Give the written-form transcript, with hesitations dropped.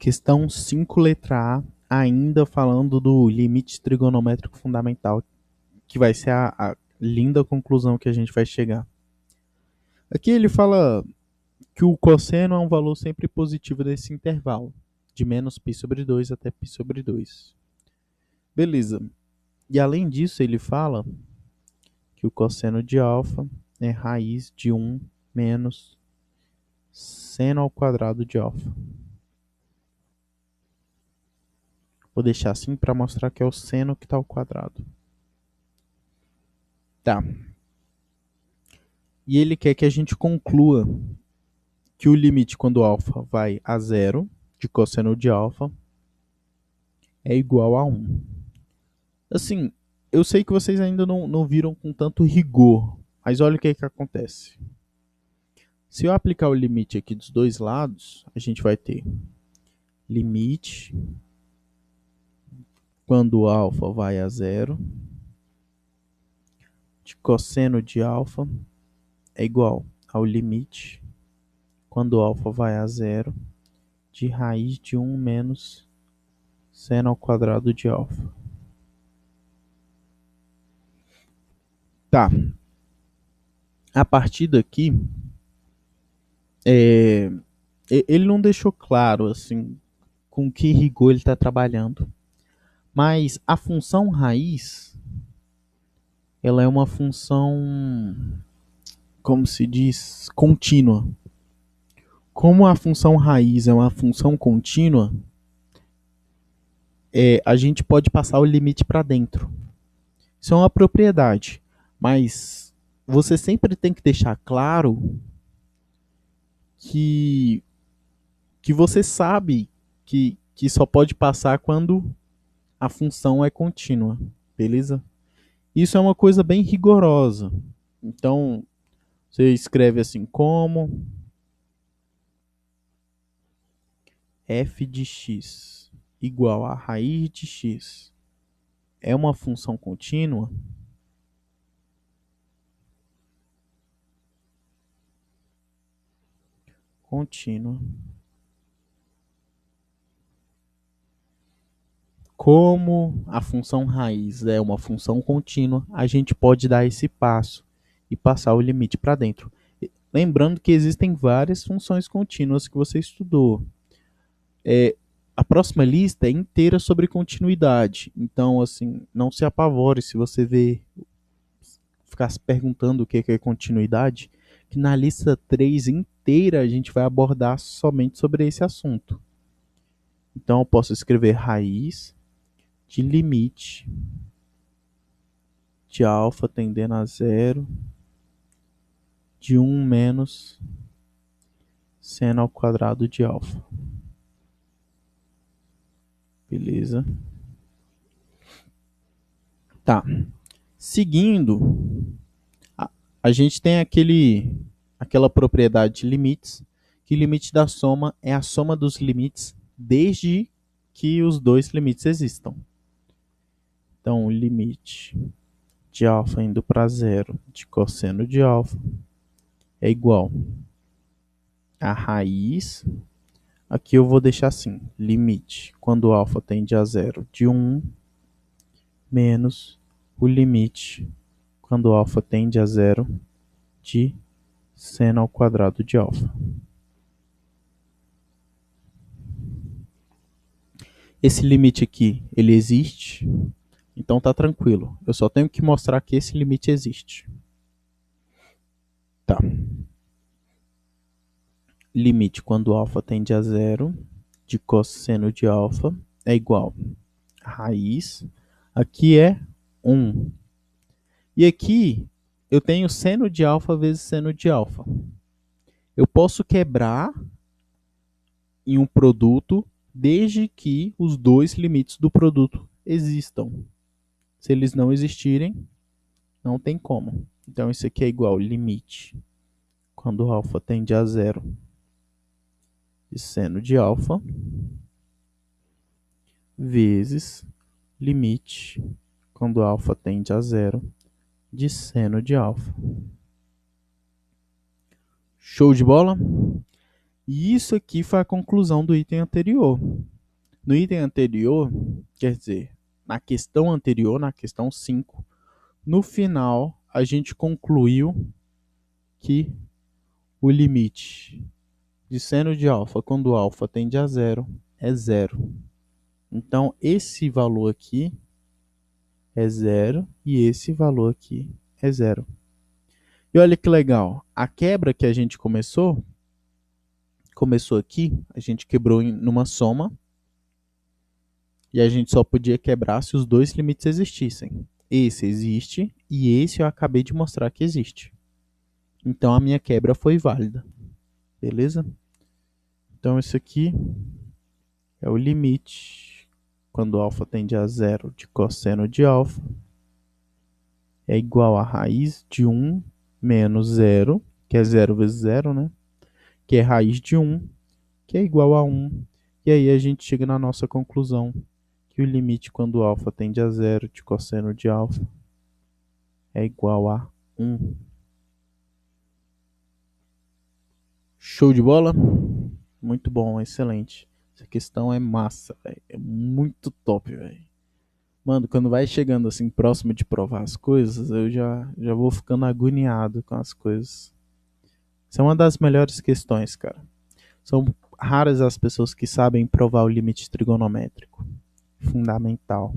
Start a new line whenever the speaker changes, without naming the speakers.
Questão 5, letra A, ainda falando do limite trigonométrico fundamental, que vai ser a linda conclusão que a gente vai chegar. Aqui ele fala que o cosseno é um valor sempre positivo desse intervalo, de menos π sobre 2 até π sobre 2. Beleza. E além disso, ele fala que o cosseno de alfa é raiz de 1 menos seno ao quadrado de alfa. Vou deixar assim para mostrar que é o seno que está ao quadrado. Tá. E ele quer que a gente conclua que o limite quando alfa vai a zero de cosseno de alfa é igual a 1. Assim, eu sei que vocês ainda não viram com tanto rigor, mas olha o que acontece. Se eu aplicar o limite aqui dos dois lados, a gente vai ter limite quando alfa vai a zero de cosseno de alfa é igual ao limite quando alfa vai a zero de raiz de 1 menos seno ao quadrado de alfa. Tá. A partir daqui, ele não deixou claro assim com que rigor ele está trabalhando. Mas a função raiz, ela é uma função, como se diz, contínua. Como a função raiz é uma função contínua, a gente pode passar o limite para dentro. Isso é uma propriedade, mas você sempre tem que deixar claro que você sabe que só pode passar quando a função é contínua, beleza? Isso é uma coisa bem rigorosa. Então, você escreve assim como f de x igual a raiz de x é uma função contínua, como a função raiz é uma função contínua, a gente pode dar esse passo e passar o limite para dentro. Lembrando que existem várias funções contínuas que você estudou. A próxima lista é inteira sobre continuidade. Então, assim, não se apavore se você ficar se perguntando o que é continuidade, que na lista 3 inteira a gente vai abordar somente sobre esse assunto. Então, eu posso escrever raiz de limite de alfa tendendo a zero de 1 menos seno ao quadrado de alfa. Beleza? Tá. Seguindo, a gente tem aquela propriedade de limites, que o limite da soma é a soma dos limites desde que os dois limites existam. Então, o limite de alfa indo para zero de cosseno de alfa é igual a raiz. Aqui eu vou deixar assim, limite quando alfa tende a zero de 1 menos o limite quando alfa tende a zero de seno ao quadrado de alfa. Esse limite aqui, ele existe, então tá tranquilo. Eu só tenho que mostrar que esse limite existe. Tá. Limite quando alfa tende a zero de cosseno de alfa é igual a raiz. Aqui é 1. E aqui eu tenho seno de alfa vezes seno de alfa. Eu posso quebrar em um produto desde que os dois limites do produto existam. Se eles não existirem, não tem como. Então, isso aqui é igual limite quando alfa tende a zero de seno de alfa vezes limite quando alfa tende a zero de seno de alfa. Show de bola? E isso aqui foi a conclusão do item anterior. No item anterior, quer dizer, na questão anterior, na questão 5, no final a gente concluiu que o limite de seno de alfa quando alfa tende a zero é zero. Então, esse valor aqui é zero e esse valor aqui é zero. E olha que legal, a quebra que a gente começou aqui, a gente quebrou numa soma e a gente só podia quebrar se os dois limites existissem. Esse existe e esse eu acabei de mostrar que existe. Então a minha quebra foi válida. Beleza? Então isso aqui é o limite quando alfa tende a zero de cosseno de alfa é igual a raiz de 1 menos zero, que é zero vezes zero, né? Que é raiz de 1, que é igual a 1. E aí a gente chega na nossa conclusão que o limite quando alfa tende a zero de cosseno de alfa é igual a 1. Show de bola? Muito bom, excelente. Essa questão é massa, véio. É muito top, velho. Mano, quando vai chegando assim próximo de provar as coisas, eu já vou ficando agoniado com as coisas. Isso é uma das melhores questões, cara. São raras as pessoas que sabem provar o limite trigonométrico. Fundamental.